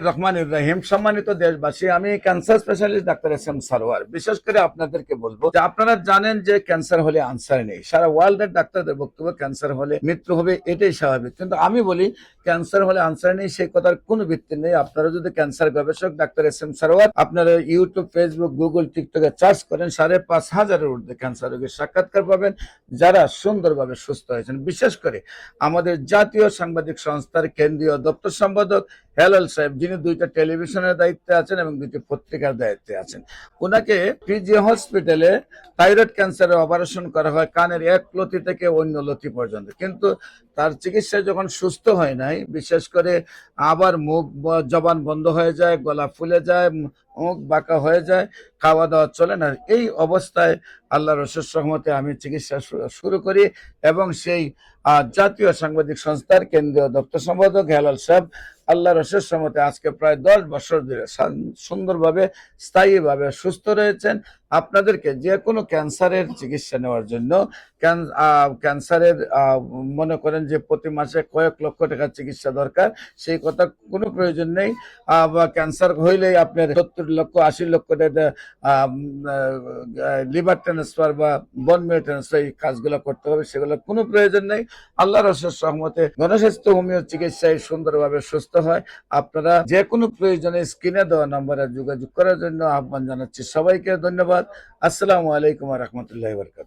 রহমানির রহিম। সম্মানিত দেশবাসী, আমি cancer specialist doctor S M Sarwar. বিশেষ করে আপনাদেরকে বলবো যে আপনারা জানেন যে ক্যান্সার হলে আনসার নেই। সারা ওয়ার্ল্ডের ডাক্তারদের বক্তব্য ক্যান্সার হলে মৃত্যু হবে, এটাই স্বাভাবিক। কিন্তু আমি বলি ক্যান্সার হলে আনসার নেই, সেই কথার কোনো ভিত্তি নেই। আপনারা যদি ক্যান্সার গবেষক ডাক্তার এস এম সারোয়ার আপনারা ইউটিউব, ফেসবুক, গুগল, টিকটকে সার্চ করেন, 5,500-এর ঊর্ধ্বে ক্যান্সার রোগীর সাক্ষাৎকার পাবেন যারা সুন্দরভাবে সুস্থ হয়েছেন। বিশেষ করে আমাদের জাতীয় সাংবাদিক সংস্থার কেন্দ্রীয় দপ্তর সম্পাদক হেলাল সাহেব, যিনি 2টা টেলিভিশনের দায়িত্বে আছেন এবং 2টি পত্রিকার দায়িত্বে আছেন। ওনাকে পিজি হসপিটালে থাইরয়েড ক্যান্সারের অপারেশন করা হয়, কানের এক লতি থেকে অন্য লতি পর্যন্ত। কিন্তু তার চিকিৎসায় যখন সুস্থ হয় নাই, বিশেষ করে আবার মুখ জবান বন্ধ হয়ে যায়, গলা ফুলে যায়, মুখ বাঁকা হয়ে যায়, খাওয়া দাওয়া চলে না। এই অবস্থায় আল্লাহর অশেষ রহমতে আমি চিকিৎসা শুরু করি এবং সেই জাতীয় সাংবাদিক সংস্থার কেন্দ্রীয় দপ্তর সম্পাদক হেলাল সাহেব আল্লাহর অশেষ রহমতে আজকে প্রায় 10 বছর ধরে সুন্দরভাবে স্থায়ীভাবে সুস্থ রয়েছেন। আপনাদেরকে যে কোনো ক্যান্সারের চিকিৎসা নেওয়ার জন্য ক্যান্সারের মনে করেন যে প্রতি মাসে কয়েক লক্ষ টাকার চিকিৎসা দরকার, সেই কথা কোনো প্রয়োজন নেই। বা ক্যান্সার হইলেই আপনার 70 লক্ষ 80 লক্ষ টাকা লিভার ট্রান্সফার বা বোন মেরু ট্রান্সফার এই কাজগুলো করতে হবে, সেগুলো কোনো প্রয়োজন নেই। আল্লাহর অশেষ রহমতে গণস্বাস্থ্য হোমিও চিকিৎসায় সুন্দরভাবে সুস্থ হয়। আপনারা যে কোনো প্রয়োজনে স্ক্রিনে দেওয়া নম্বরে যোগাযোগ করার জন্য আহ্বান জানাচ্ছি। সবাইকে ধন্যবাদ। আসসালামু আলাইকুম ওয়া রাহমাতুল্লাহি ওয়া বারাকাতুহু।